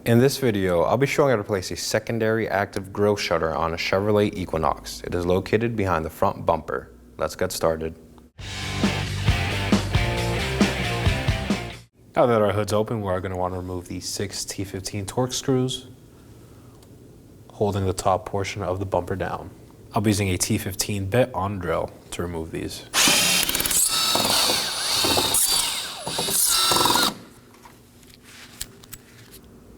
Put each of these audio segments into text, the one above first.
In this video, I'll be showing how to place a secondary active grille shutter on a Chevrolet Equinox. It is located behind the front bumper. Let's get started. Now that our hood's open, we are going to want to remove the 6 T15 Torx screws holding the top portion of the bumper down. I'll be using a T15 bit on drill to remove these.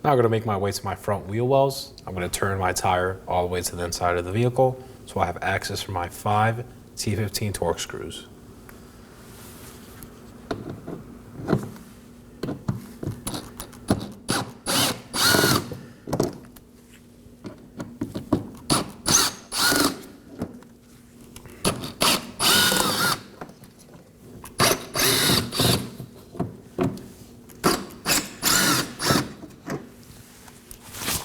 Now I'm going to make my way to my front wheel wells. I'm going to turn my tire all the way to the inside of the vehicle so I have access for my 5 T15 Torx screws.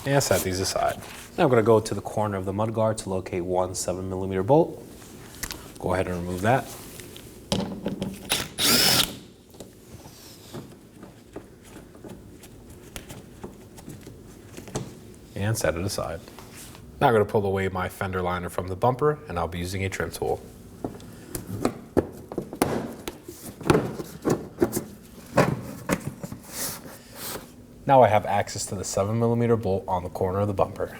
And set these aside. Now I'm going to go to the corner of the mudguard to locate one 7mm bolt. Go ahead and remove that. And set it aside. Now I'm going to pull away my fender liner from the bumper, and I'll be using a trim tool. Now I have access to the 7mm bolt on the corner of the bumper.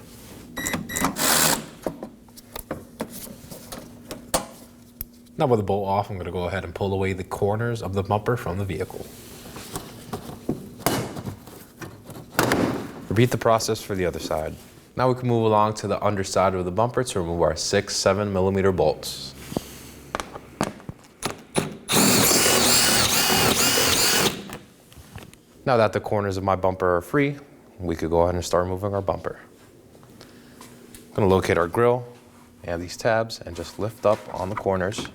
Now with the bolt off, I'm going to go ahead and pull away the corners of the bumper from the vehicle. Repeat the process for the other side. Now we can move along to the underside of the bumper to remove our 6 7mm bolts. Now that the corners of my bumper are free, we could go ahead and start removing our bumper. I'm going to locate our grille and these tabs and just lift up on the corners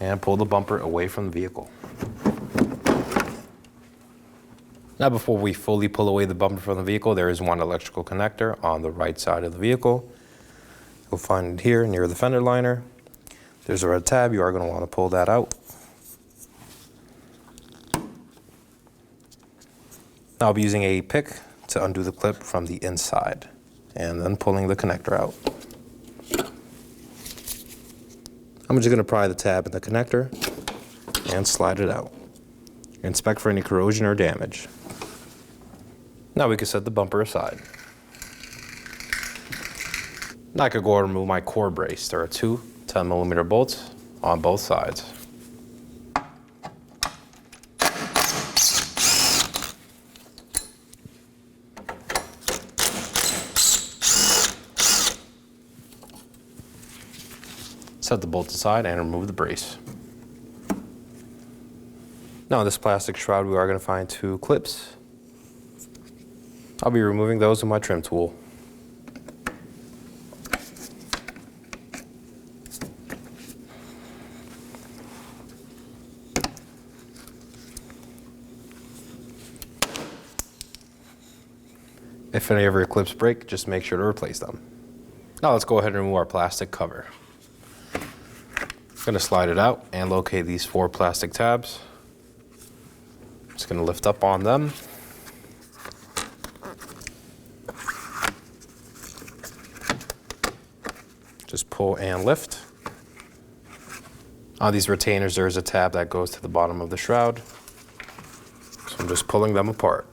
and pull the bumper away from the vehicle. Now before we fully pull away the bumper from the vehicle, there is one electrical connector on the right side of the vehicle. You'll find it here near the fender liner. There's a red tab. You are going to want to pull that out. Now I'll be using a pick to undo the clip from the inside and then pulling the connector out. I'm just going to pry the tab in the connector and slide it out. Inspect for any corrosion or damage. Now we can set the bumper aside. Now I could go and remove my core brace. There are 2 10mm bolts on both sides. Set the bolts aside and remove the brace. Now in this plastic shroud, we are going to find 2 clips. I'll be removing those with my trim tool. If any of your clips break, just make sure to replace them. Now let's go ahead and remove our plastic cover. I'm going to slide it out and locate these 4 plastic tabs. Just going to lift up on them. Just pull and lift. On these retainers, there is a tab that goes to the bottom of the shroud. So I'm just pulling them apart.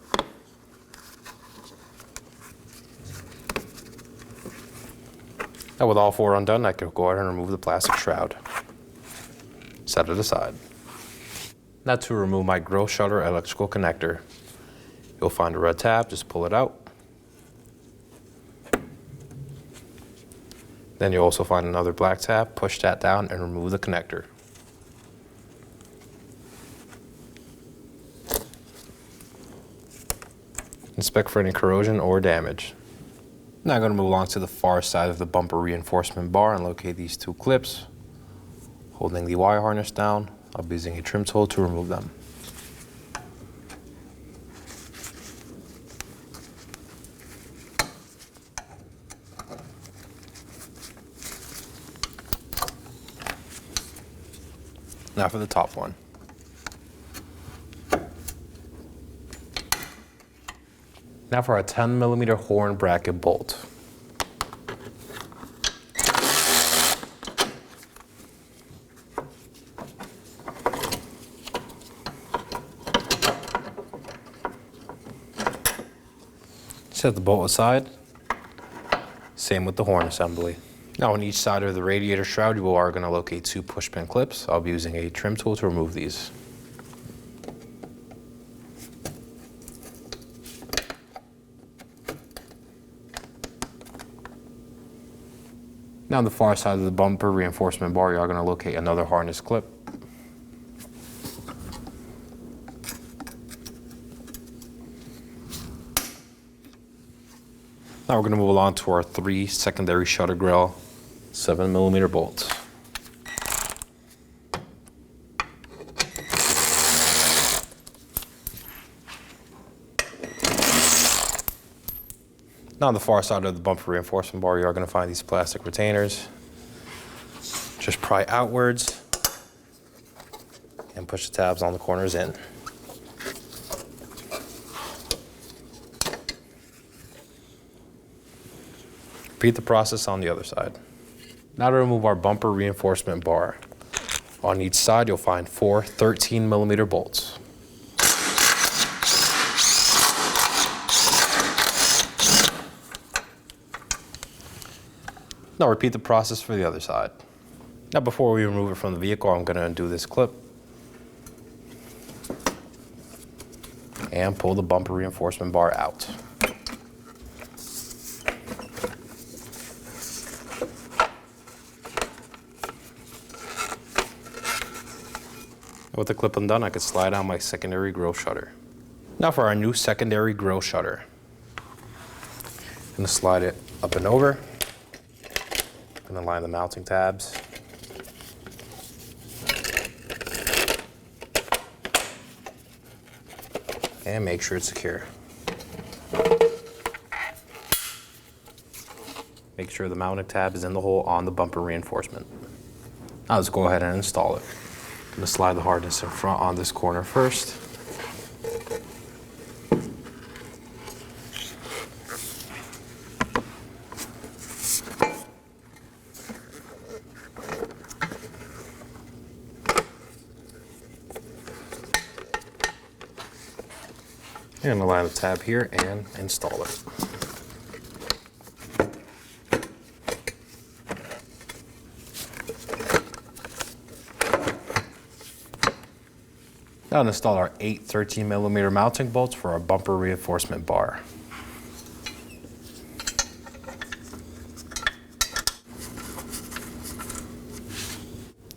Now with all 4 undone, I can go ahead and remove the plastic shroud. Set it aside. Now to remove my grille shutter electrical connector. You'll find a red tab, just pull it out. Then you'll also find another black tab, push that down and remove the connector. Inspect for any corrosion or damage. Now I'm going to move along to the far side of the bumper reinforcement bar and locate these 2 clips. Holding the wire harness down, I'll be using a trim tool to remove them. Now for the top one. Now for our 10mm horn bracket bolt. Set the bolt aside. Same with the horn assembly. Now on each side of the radiator shroud, you are going to locate 2 push pin clips. I'll be using a trim tool to remove these. Now on the far side of the bumper reinforcement bar, you are going to locate another harness clip. Now we're going to move on to our 3 secondary shutter grill 7mm bolts. Now on the far side of the bumper reinforcement bar, you are going to find these plastic retainers. Just pry outwards and push the tabs on the corners in. Repeat the process on the other side. Now to remove our bumper reinforcement bar. On each side, you'll find 4 13mm bolts. Now repeat the process for the other side. Now before we remove it from the vehicle, I'm going to undo this clip and pull the bumper reinforcement bar out. With the clip undone, I could slide on my secondary grille shutter. Now for our new secondary grille shutter. I'm going to slide it up and over. I'm going to line the mounting tabs. And make sure it's secure. Make sure the mounting tab is in the hole on the bumper reinforcement. Now let's go ahead and install it. I'm going to slide the harness in front on this corner first. And align the tab here and install it. Now to install our 8 13mm mounting bolts for our bumper reinforcement bar.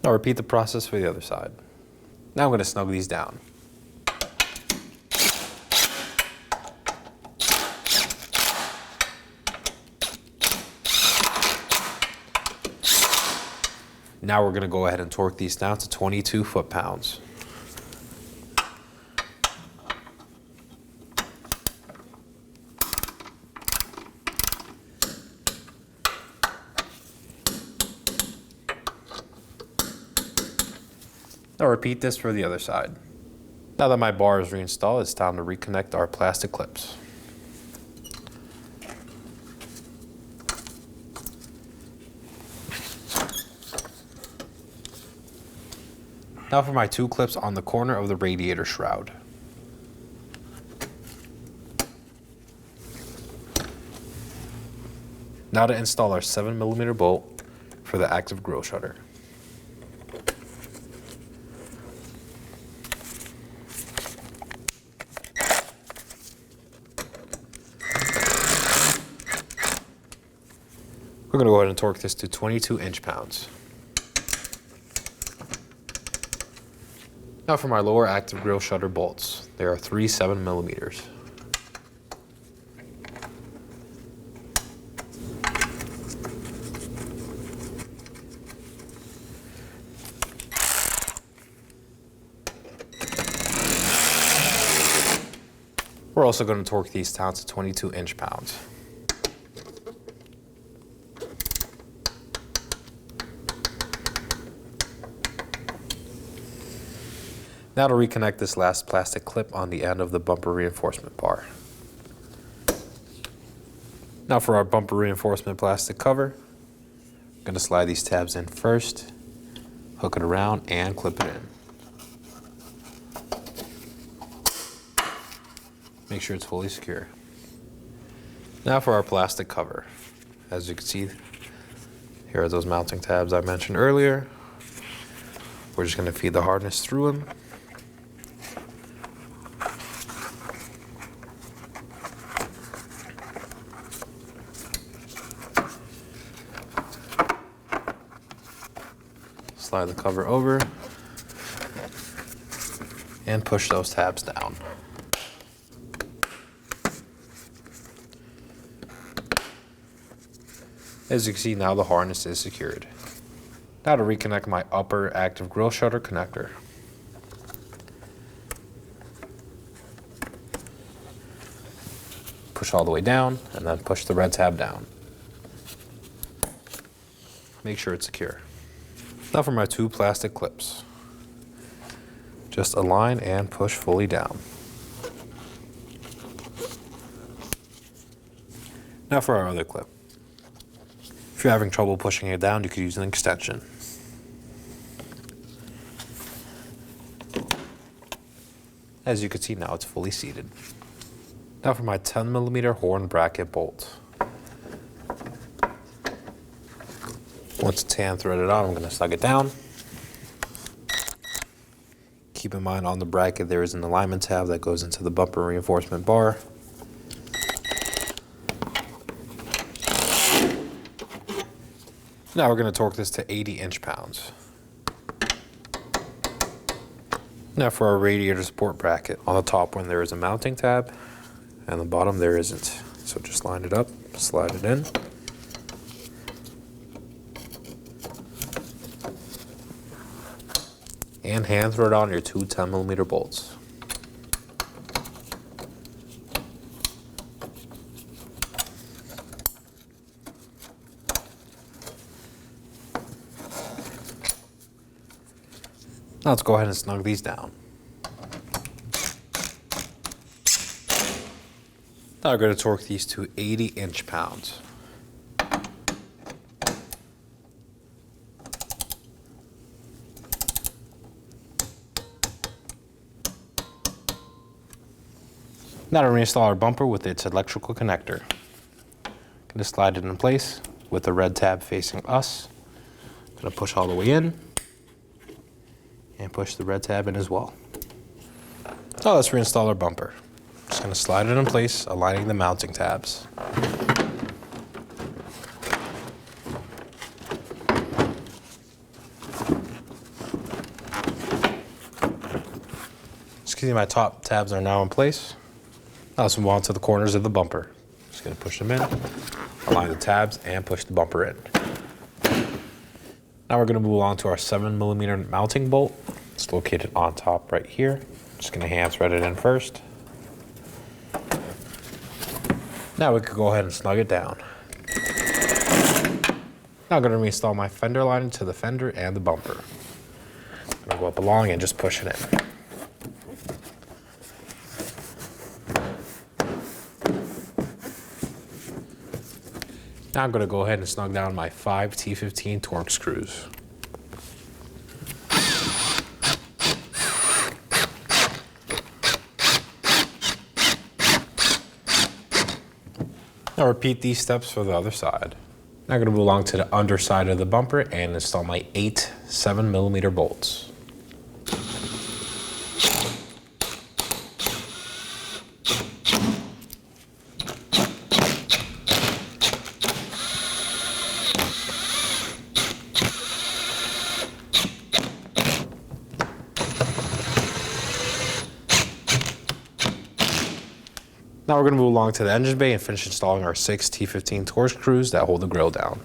Now repeat the process for the other side. Now I'm going to snug these down. Now we're going to go ahead and torque these down to 22 foot-pounds. Now repeat this for the other side. Now that my bar is reinstalled, it's time to reconnect our plastic clips. Now for my 2 clips on the corner of the radiator shroud. Now to install our 7mm bolt for the active grille shutter. We're going to go ahead and torque this to 22 inch-pounds. Now for my lower active grille shutter bolts. There are 3 7mm. We're also going to torque these down to 22 inch-pounds. Now to reconnect this last plastic clip on the end of the bumper reinforcement bar. Now for our bumper reinforcement plastic cover, I'm going to slide these tabs in first, hook it around, and clip it in. Make sure it's fully secure. Now for our plastic cover. As you can see, here are those mounting tabs I mentioned earlier. We're just going to feed the harness through them. Slide the cover over and push those tabs down. As you can see, now the harness is secured. Now to reconnect my upper active grille shutter connector. Push all the way down and then push the red tab down. Make sure it's secure. Now for my two plastic clips. Just align and push fully down. Now for our other clip. If you're having trouble pushing it down, you could use an extension. As you can see, now it's fully seated. Now for my 10mm horn bracket bolt. Once it's hand threaded on, I'm going to snug it down. Keep in mind on the bracket there is an alignment tab that goes into the bumper reinforcement bar. Now we're going to torque this to 80 inch-pounds. Now for our radiator support bracket. On the top one there is a mounting tab, and the bottom there isn't. So just line it up, slide it in. And hand thread on your two 10mm bolts. Now let's go ahead and snug these down. Now we're going to torque these to 80 inch-pounds. Now to reinstall our bumper with its electrical connector. Going to slide it in place with the red tab facing us. Going to push all the way in and push the red tab in as well. Now let's reinstall our bumper. Just going to slide it in place, aligning the mounting tabs. Excuse me, my top tabs are now in place. Now let's move on to the corners of the bumper. Just going to push them in, align the tabs, and push the bumper in. Now we're going to move on to our 7mm mounting bolt. It's located on top right here. Just going to hand thread it in first. Now we can go ahead and snug it down. Now I'm going to reinstall my fender lining to the fender and the bumper. I'm going to go up along and just push it in. Now I'm going to go ahead and snug down my 5 T15 Torx screws. Now repeat these steps for the other side. Now I'm going to move along to the underside of the bumper and install my 8 7mm bolts. Now we're going to move along to the engine bay and finish installing our 6 T15 Torx screws that hold the grille down.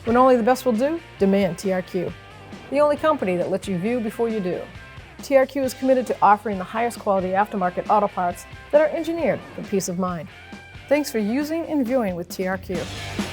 When only the best will do, demand TRQ. The only company that lets you view before you do. TRQ is committed to offering the highest quality aftermarket auto parts that are engineered for peace of mind. Thanks for using and viewing with TRQ.